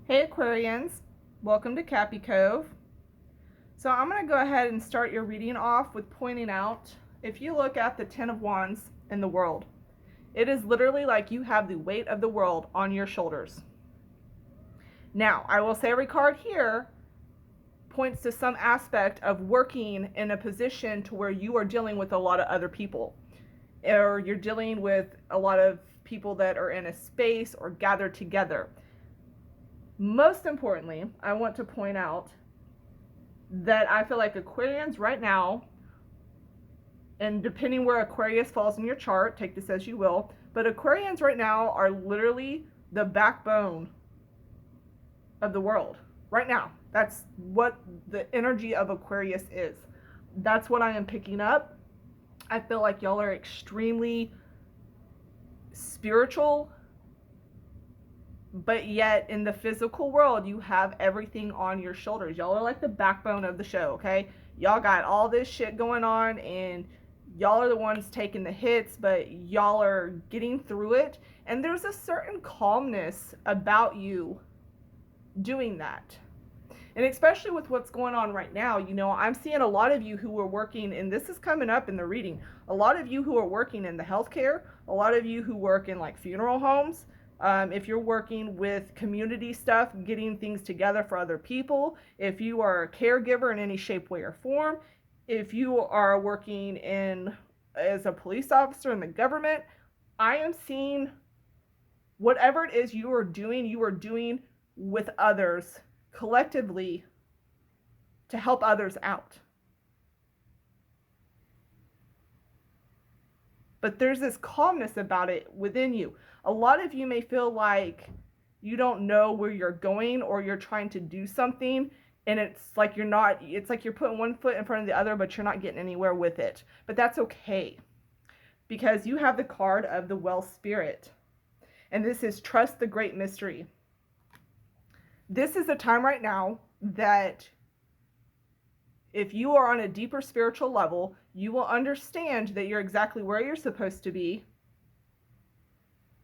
Hey Aquarians, welcome to Cappy Cove. So I'm going to go ahead and start your reading off with pointing out, if you look at the Ten of Wands in the world, it is literally like you have the weight of the world on your shoulders. Now, I will say every card here points to some aspect of working in a position to where you are dealing with a lot of other people, or you're dealing with a lot of people that are in a space or gathered together. Most importantly, I want to point out that I feel like Aquarians right now, and depending where Aquarius falls in your chart, take this as you will, but Aquarians right now are literally the backbone of the world. Right now. That's what the energy of Aquarius is. That's what I am picking up. I feel like y'all are extremely spiritual, but yet in the physical world, you have everything on your shoulders. Y'all are like the backbone of the show, okay? Y'all got all this shit going on, and y'all are the ones taking the hits, but y'all are getting through it. And there's a certain calmness about you doing that. And especially with what's going on right now, you know, I'm seeing a lot of you who are working, and this is coming up in the reading, a lot of you who are working in the healthcare, a lot of you who work in like funeral homes, if you're working with community stuff, getting things together for other people, if you are a caregiver in any shape, way, or form, if you are working in as a police officer in the government, I am seeing whatever it is you are doing with others collectively to help others out. But there's this calmness about it within you. A lot of you may feel like you don't know where you're going, or you're trying to do something and it's like you're putting one foot in front of the other, but you're not getting anywhere with it. But that's okay, because you have the card of the Well Spirit. And this is Trust the Great Mystery. This is a time right now that if you are on a deeper spiritual level, you will understand that you're exactly where you're supposed to be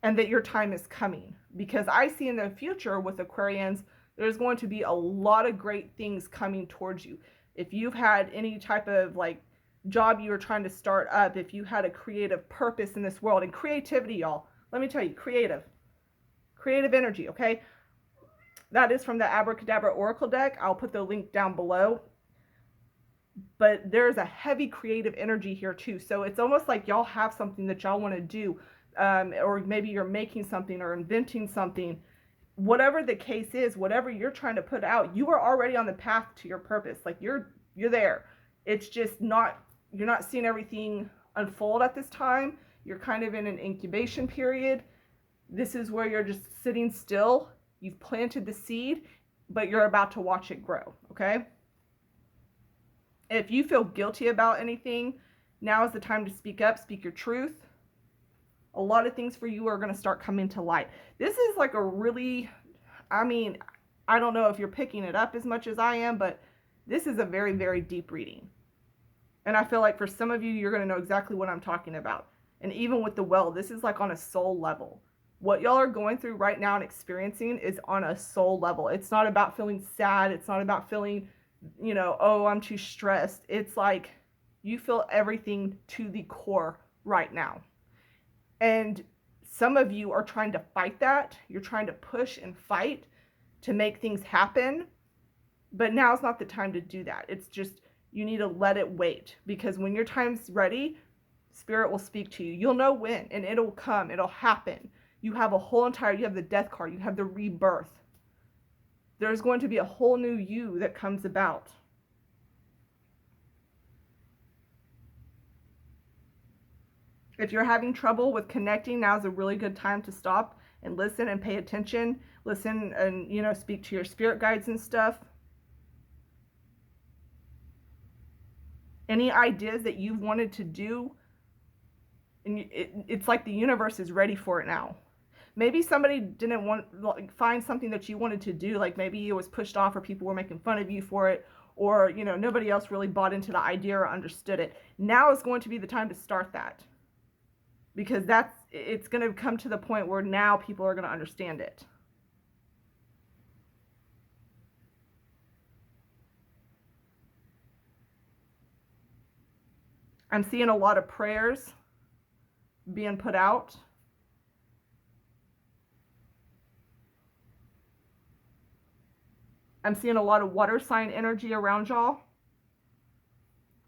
and that your time is coming. Because I see in the future with Aquarians, there's going to be a lot of great things coming towards you. If you've had any type of like job you were trying to start up, if you had a creative purpose in this world, and creativity, y'all, let me tell you, creative energy, okay? That is from the Abracadabra Oracle deck. I'll put the link down below. But there's a heavy creative energy here too. So it's almost like y'all have something that y'all want to do, or maybe you're making something or inventing something. Whatever the case is, whatever you're trying to put out, you are already on the path to your purpose. Like you're there. It's just you're not seeing everything unfold at this time. You're kind of in an incubation period. This is where you're just sitting still. You've planted the seed, but you're about to watch it grow, okay? If you feel guilty about anything, now is the time to speak up, speak your truth. A lot of things for you are going to start coming to light. This is like a really, I don't know if you're picking it up as much as I am, but this is a very, very deep reading. And I feel like for some of you, you're going to know exactly what I'm talking about. And even with the Well, this is like on a soul level. What y'all are going through right now and experiencing is on a soul level. It's not about feeling sad. It's not about feeling, you know, oh, I'm too stressed. It's like you feel everything to the core right now. And some of you are trying to fight that. You're trying to push and fight to make things happen. But now's not the time to do that. It's just, you need to let it wait. Because when your time's ready, Spirit will speak to you. You'll know when, and it'll come. It'll happen. You have you have the Death card. You have the rebirth. There's going to be a whole new you that comes about. If you're having trouble with connecting, now's a really good time to stop and listen and pay attention. Listen and, you know, speak to your spirit guides and stuff. Any ideas that you've wanted to do, and it's like the universe is ready for it now. Maybe somebody didn't find something that you wanted to do, like maybe it was pushed off or people were making fun of you for it, or, you know, nobody else really bought into the idea or understood it. Now is going to be the time to start that, because it's going to come to the point where now people are going to understand it. I'm seeing a lot of prayers being put out. I'm seeing a lot of water sign energy around y'all.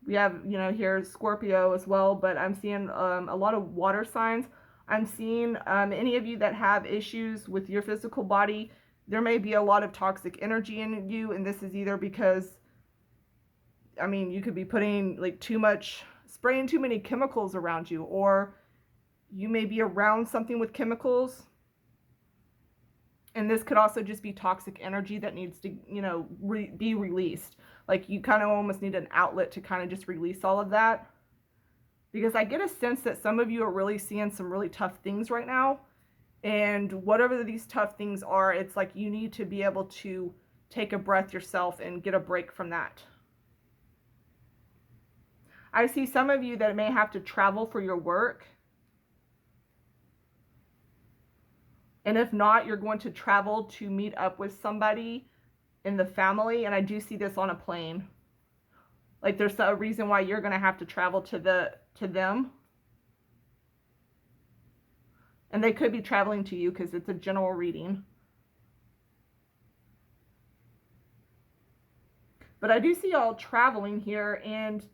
We have, you know, here Scorpio as well, but I'm seeing a lot of water signs. I'm seeing any of you that have issues with your physical body, there may be a lot of toxic energy in you, and this is either because, I mean, you could be putting like spraying too many chemicals around you, or you may be around something with chemicals. And this could also just be toxic energy that needs to, you know, be released. Like you kind of almost need an outlet to kind of just release all of that. Because I get a sense that some of you are really seeing some really tough things right now. And whatever these tough things are, it's like you need to be able to take a breath yourself and get a break from that. I see some of you that may have to travel for your work. And if not, you're going to travel to meet up with somebody in the family. And I do see this on a plane. Like there's a reason why you're going to have to travel to them. And they could be traveling to you because it's a general reading. But I do see y'all traveling here, and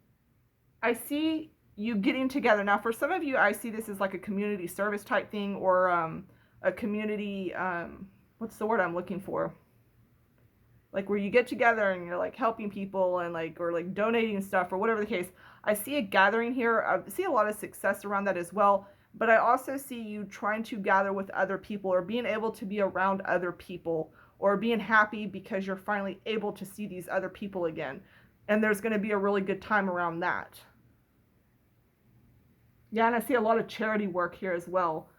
I see you getting together. Now, for some of you, I see this as like a community service type thing, or a community, what's the word I'm looking for? Like where you get together and you're like helping people and like, or like donating stuff or whatever the case. I see a gathering here. I see a lot of success around that as well. But I also see you trying to gather with other people, or being able to be around other people, or being happy because you're finally able to see these other people again. And there's going to be a really good time around that. Yeah, and I see a lot of charity work here as well.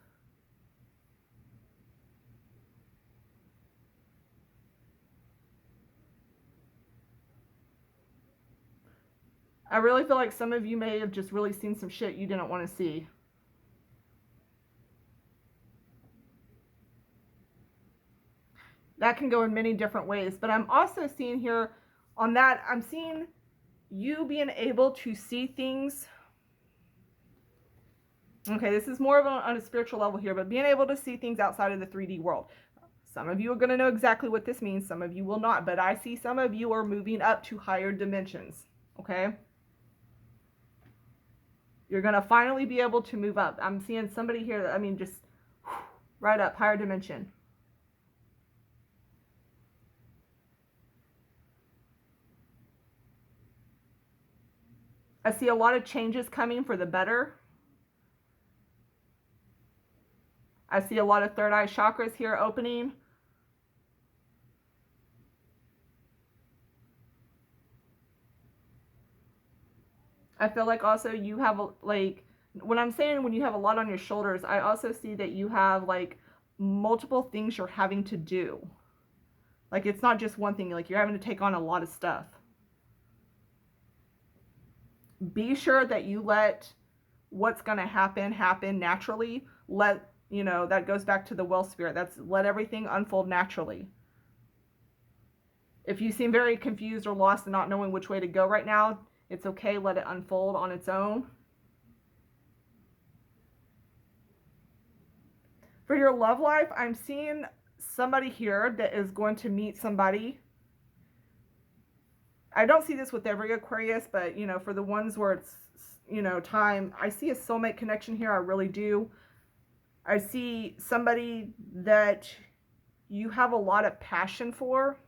I really feel like some of you may have just really seen some shit you didn't want to see. That can go in many different ways, but I'm also seeing here on that, I'm seeing you being able to see things. Okay, this is more of on a spiritual level here, but being able to see things outside of the 3D world. Some of you are going to know exactly what this means. Some of you will not, but I see some of you are moving up to higher dimensions. Okay? You're going to finally be able to move up. I'm seeing somebody here that, I mean, just right up, higher dimension. I see a lot of changes coming for the better. I see a lot of third eye chakras here opening. I feel like also you have, like, when I'm saying when you have a lot on your shoulders, I also see that you have, like, multiple things you're having to do. Like, it's not just one thing. Like, you're having to take on a lot of stuff. Be sure that you let what's going to happen naturally. Let, you know, that goes back to the well spirit. That's let everything unfold naturally. If you seem very confused or lost and not knowing which way to go right now, it's okay. Let it unfold on its own. For your love life, I'm seeing somebody here that is going to meet somebody. I don't see this with every Aquarius, but, you know, for the ones where it's, you know, time, I see a soulmate connection here. I really do. I see somebody that you have a lot of passion for.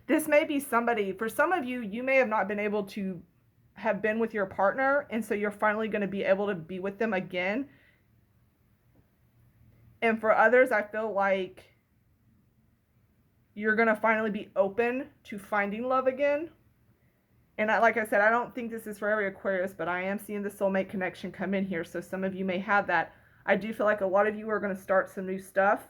This may be somebody, for some of you, you may have not been able to have been with your partner, and so you're finally going to be able to be with them again. And for others, I feel like you're going to finally be open to finding love again. And like I said, I don't think this is for every Aquarius, but I am seeing the soulmate connection come in here. So some of you may have that. I do feel like a lot of you are going to start some new stuff.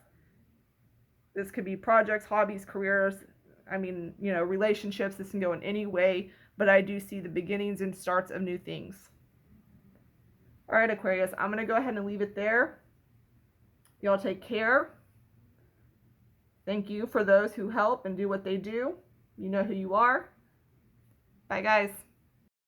This could be projects, hobbies, careers. I mean, you know, relationships. This can go in any way, but I do see the beginnings and starts of new things. All right, Aquarius, I'm going to go ahead and leave it there. Y'all take care. Thank you for those who help and do what they do. You know who you are. Bye, guys.